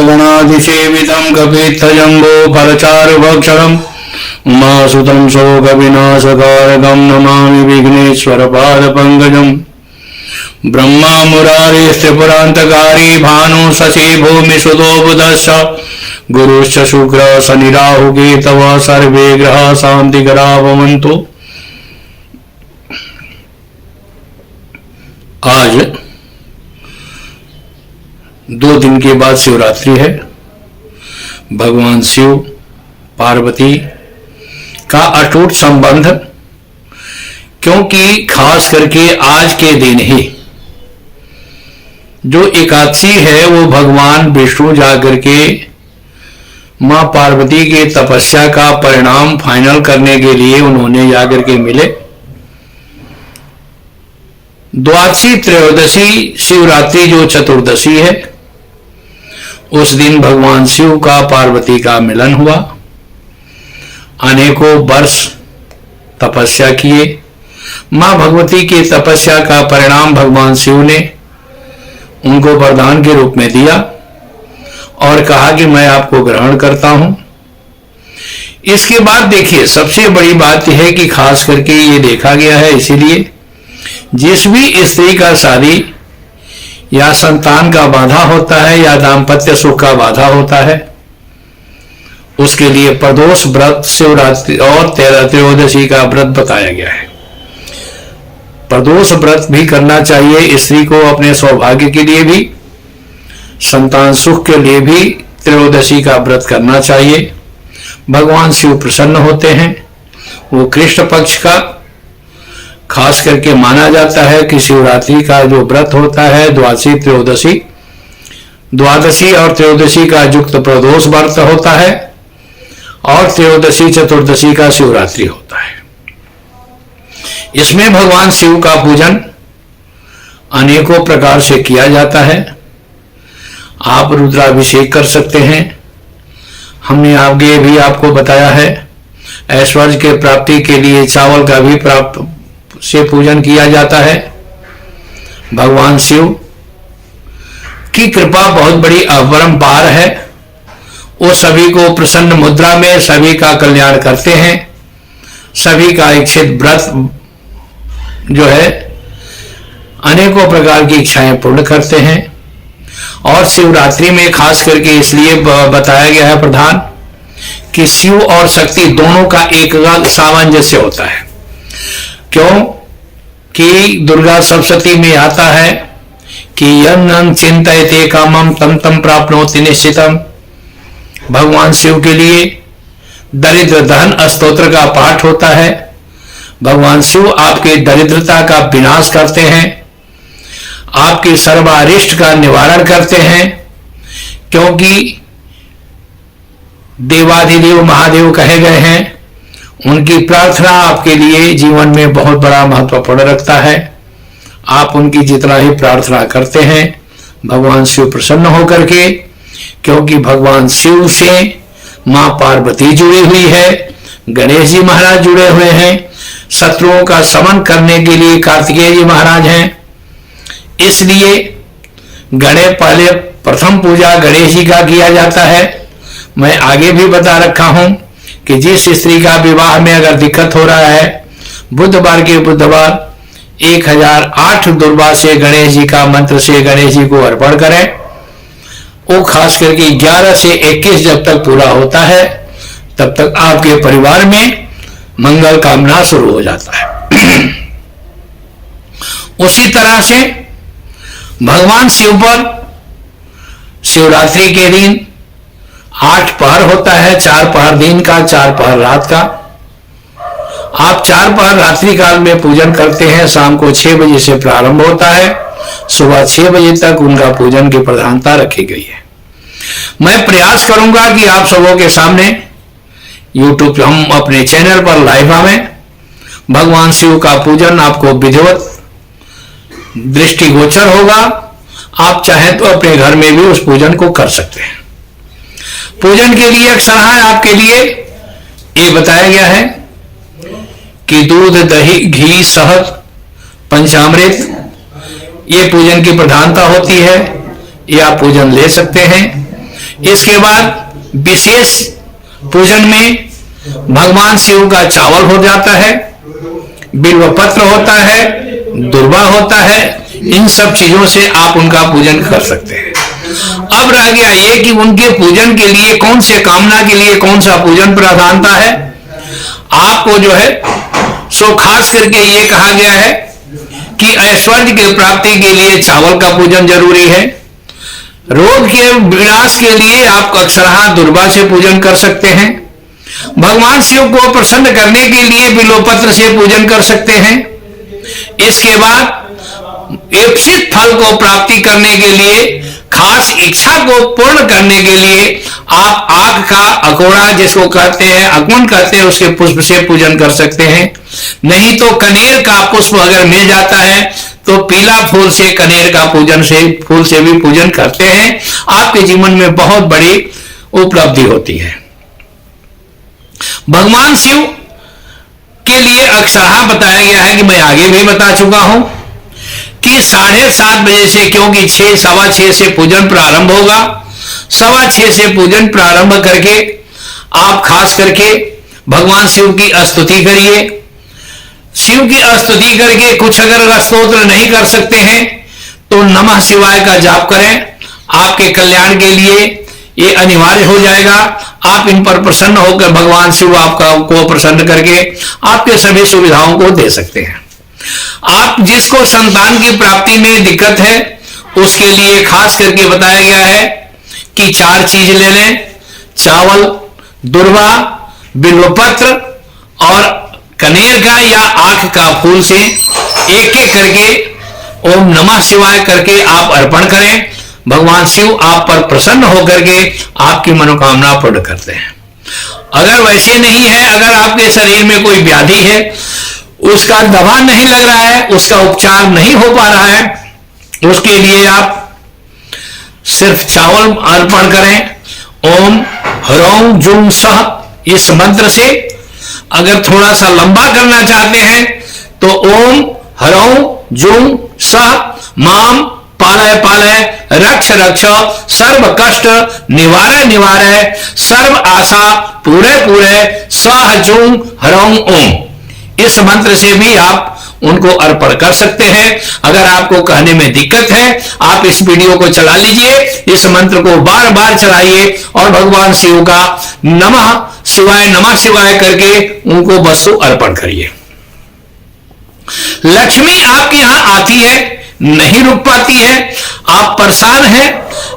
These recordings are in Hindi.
गणाधिसेवितं कपित्थजम्बो फलचारुभक्षणम् उमासुतं शोकविनाशकारकं नमामि विघ्नेश्वरपादपङ्कजम्। ब्रह्मा मुरारिस्त्रिपुरान्तकारी भानु शशि भूमिसुतो बुधश्च गुरुश्च शुक्र शनि राहु केतवः सर्वे ग्रहाः शान्तिकरा भवन्तु। आज 2 दिन के बाद शिवरात्रि है। भगवान शिव पार्वती का अटूट संबंध, क्योंकि खास करके आज के दिन ही जो एकादशी है वो भगवान विष्णु जाकर के मां पार्वती के तपस्या का परिणाम फाइनल करने के लिए उन्होंने जाकर के मिले। द्वादशी त्रयोदशी शिवरात्रि जो चतुर्दशी है, उस दिन भगवान शिव का पार्वती का मिलन हुआ। अनेकों वर्ष तपस्या किए। मां भगवती की तपस्या का परिणाम भगवान शिव ने उनको वरदान के रूप में दिया और कहा कि मैं आपको ग्रहण करता हूं। इसके बाद देखिए, सबसे बड़ी बात यह है कि खास करके ये देखा गया है, इसीलिए जिस भी स्त्री का शादी या संतान का बाधा होता है या दाम्पत्य सुख का बाधा होता है, उसके लिए प्रदोष व्रत, शिवरात्रि और त्रयोदशी का व्रत बताया गया है। प्रदोष व्रत भी करना चाहिए स्त्री को, अपने सौभाग्य के लिए भी, संतान सुख के लिए भी त्रयोदशी का व्रत करना चाहिए। भगवान शिव प्रसन्न होते हैं। वो कृष्ण पक्ष का खास करके माना जाता है कि शिवरात्रि का जो व्रत होता है, द्वादशी और त्रयोदशी का युक्त प्रदोष व्रत होता है और त्रयोदशी चतुर्दशी का शिवरात्रि होता है। इसमें भगवान शिव का पूजन अनेकों प्रकार से किया जाता है। आप रुद्राभिषेक कर सकते हैं। हमने आगे भी आपको बताया है, ऐश्वर्य के प्राप्ति के लिए चावल का भी प्राप्त से पूजन किया जाता है। भगवान शिव की कृपा बहुत बड़ी अपरंपार है। वो सभी को प्रसन्न मुद्रा में सभी का कल्याण करते हैं। सभी का इच्छित व्रत जो है अनेकों प्रकार की इच्छाएं पूर्ण करते हैं। और शिवरात्रि में खास करके इसलिए बताया गया है प्रधान कि शिव और शक्ति दोनों का एक सामंजस्य होता है। क्यों कि दुर्गा सप्तशती में आता है कि यं चिंतयते कामं तम तम प्राप्नोति निश्चितम। भगवान शिव के लिए दरिद्र धन स्तोत्र का पाठ होता है। भगवान शिव आपके दरिद्रता का विनाश करते हैं, आपके सर्वारिष्ट का निवारण करते हैं, क्योंकि देवाधिदेव महादेव कहे गए हैं। उनकी प्रार्थना आपके लिए जीवन में बहुत बड़ा महत्वपूर्ण रखता है। आप उनकी जितना ही प्रार्थना करते हैं, भगवान शिव प्रसन्न होकर के, क्योंकि भगवान शिव से मां पार्वती जुड़ी हुई है, गणेश जी महाराज जुड़े हुए हैं, शत्रुओं का समन करने के लिए कार्तिकेय जी महाराज हैं। इसलिए पहले प्रथम पूजा गणेश जी का किया जाता है। मैं आगे भी बता रखा हूं कि जिस स्त्री का विवाह में अगर दिक्कत हो रहा है, बुधवार के बुधवार 1008 दुर्वा से गणेश जी का मंत्र से गणेश जी को अर्पण करें। वो खास करके 11 से 21 जब तक पूरा होता है, तब तक आपके परिवार में मंगल कामना शुरू हो जाता है। उसी तरह से भगवान शिव पर शिवरात्रि के दिन 8 पहर होता है, 4 पहर दिन का, 4 पहर रात का। आप 4 पहर रात्रि काल में पूजन करते हैं। शाम को 6 बजे से प्रारंभ होता है, सुबह 6 बजे तक उनका पूजन की प्रधानता रखी गई है। मैं प्रयास करूंगा कि आप सबों के सामने YouTube हम अपने चैनल पर लाइव आवें। भगवान शिव का पूजन आपको विधिवत दृष्टिगोचर होगा। आप चाहें तो अपने घर में भी उस पूजन को कर सकते हैं। पूजन के लिए अक्षर आपके लिए ये बताया गया है कि दूध, दही, घी, शहद, पंचामृत, ये पूजन की प्रधानता होती है। ये आप पूजन ले सकते हैं। इसके बाद विशेष पूजन में भगवान शिव का चावल हो जाता है, बिल्व पत्र होता है, दुर्वा होता है। इन सब चीजों से आप उनका पूजन कर सकते हैं। अब रह गया ये कि उनके पूजन के लिए कौन से कामना के लिए कौन सा पूजन प्रधानता है। आपको जो है सो खास करके ये कहा गया है कि ऐश्वर्य की प्राप्ति के लिए चावल का पूजन जरूरी है। रोग के विनाश के लिए आप अक्षरहा दुर्वा से पूजन कर सकते हैं। भगवान शिव को प्रसन्न करने के लिए बिल्वपत्र से पूजन कर सकते हैं। इसके बाद इच्छित फल को प्राप्ति करने के लिए, खास इच्छा को पूर्ण करने के लिए आप आग का अकोड़ा जिसको कहते हैं, अगमन कहते हैं, उसके पुष्प से पूजन कर सकते हैं। नहीं तो कनेर का पुष्प अगर मिल जाता है तो पीला फूल से कनेर का फूल से भी पूजन करते हैं। आपके जीवन में बहुत बड़ी उपलब्धि होती है। भगवान शिव के लिए अक्षरहा बताया गया है कि मैं आगे भी बता चुका हूं कि 7:30 बजे से, क्योंकि 6 सवा 6 से पूजन प्रारंभ होगा, सवा 6 से पूजन प्रारंभ करके आप खास करके भगवान शिव की स्तुति करिए। शिव की स्तुति करके कुछ अगर स्तोत्र नहीं कर सकते हैं तो नमः शिवाय का जाप करें। आपके कल्याण के लिए ये अनिवार्य हो जाएगा। आप इन पर प्रसन्न होकर भगवान शिव आपका को प्रसन्न करके आपके सभी सुविधाओं को दे सकते हैं। आप जिसको संतान की प्राप्ति में दिक्कत है उसके लिए खास करके बताया गया है कि 4 चीज ले लें, चावल, दुर्वा, बिल्वपत्र और कनेर का या आंख का फूल से एक एक करके ओम नमः शिवाय करके आप अर्पण करें। भगवान शिव आप पर प्रसन्न होकर के आपकी मनोकामना पूर्ण करते हैं। अगर वैसे नहीं है, अगर आपके शरीर में कोई व्याधि है, उसका दवा नहीं लग रहा है, उसका उपचार नहीं हो पा रहा है, उसके लिए आप सिर्फ चावल अर्पण करें। ओम ह्रौं जुं सह इस मंत्र से। अगर थोड़ा सा लंबा करना चाहते हैं तो ओम ह्रौं जुं सह माम पालय पालय रक्ष रक्ष सर्व कष्ट निवारय निवारय सर्व आशा पूरे पूरे सह जुं ह्रौं ओम। इस मंत्र से भी आप उनको अर्पण कर सकते हैं। अगर आपको कहने में दिक्कत है, आप इस वीडियो को चला लीजिए, इस मंत्र को बार बार चलाइए और भगवान शिव का नमः शिवाय करके उनको वस्तु अर्पण करिए। लक्ष्मी आपके यहां आती है, नहीं रुक पाती है, आप परेशान हैं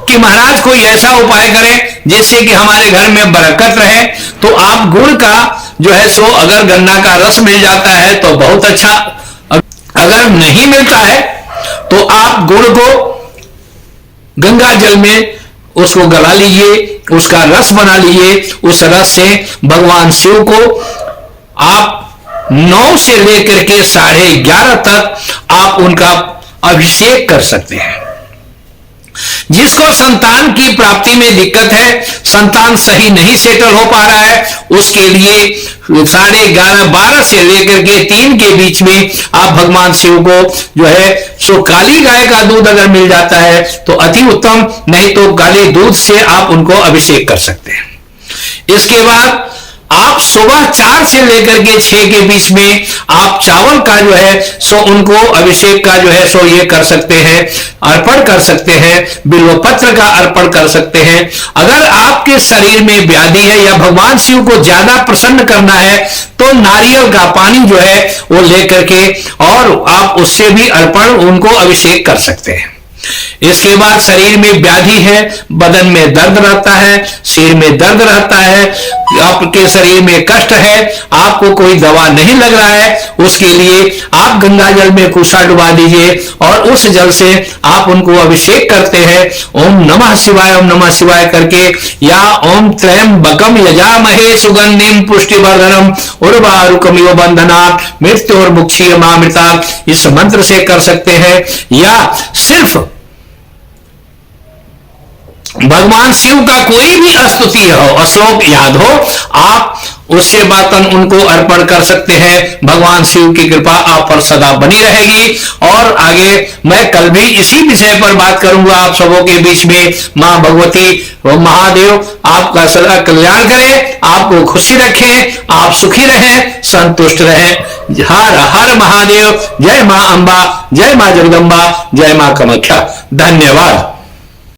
कि महाराज कोई ऐसा उपाय करें जिससे कि हमारे घर में बरकत रहे, तो आप गुड़ का जो है सो, अगर गन्ना का रस मिल जाता है तो बहुत अच्छा, अगर नहीं मिलता है तो आप गुड़ को गंगा जल में उसको गला लीजिए, उसका रस बना लीजिए। उस रस से भगवान शिव को आप 9 से लेकर के 11:30 तक आप उनका अभिषेक कर सकते हैं। जिसको संतान की प्राप्ति में दिक्कत है, संतान सही नहीं सेटल हो पा रहा है, उसके लिए 11:30 12 से लेकर के 3 के बीच में आप भगवान शिव को जो है सो काली गाय का दूध अगर मिल जाता है तो अति उत्तम, नहीं तो काले दूध से आप उनको अभिषेक कर सकते हैं। इसके बाद आप सुबह 4 से लेकर के 6 के बीच में आप चावल का जो है सो उनको अभिषेक का जो है सो ये कर सकते हैं, अर्पण कर सकते हैं, बिल्वपत्र का अर्पण कर सकते हैं। अगर आपके शरीर में व्याधि है या भगवान शिव को ज्यादा प्रसन्न करना है तो नारियल का पानी जो है वो लेकर के और आप उससे भी अर्पण उनको अभिषेक कर सकते हैं। इसके बाद शरीर में व्याधि है, बदन में दर्द रहता है, सिर में दर्द रहता है, आपके शरीर में कष्ट है, आपको कोई दवा नहीं लग रहा है, उसके लिए आप गंगा जल में कुशा डुबा दीजिए और उस जल से आप उनको अभिषेक करते हैं। ओम नमः शिवाय करके या ओम त्र्यंबकम यजामहे सुगंधिम पुष्टिवर्धनम उर्वारुकमिव बंधनात् मृत्योर्मुक्षीयमामृतात् इस मंत्र से कर सकते हैं। या सिर्फ भगवान शिव का कोई भी स्तुति हो, श्लोक याद हो, आप उससे बर्तन उनको अर्पण कर सकते हैं। भगवान शिव की कृपा आप पर सदा बनी रहेगी। और आगे मैं कल भी इसी विषय पर बात करूंगा आप सबों के बीच में। मां भगवती और महादेव आपका सदा कल्याण करें, आपको खुशी रखें, आप सुखी रहें, संतुष्ट रहें। हर हर महादेव। जय मां अंबा, जय मां जगदम्बा, जय मां कामाख्या। धन्यवाद।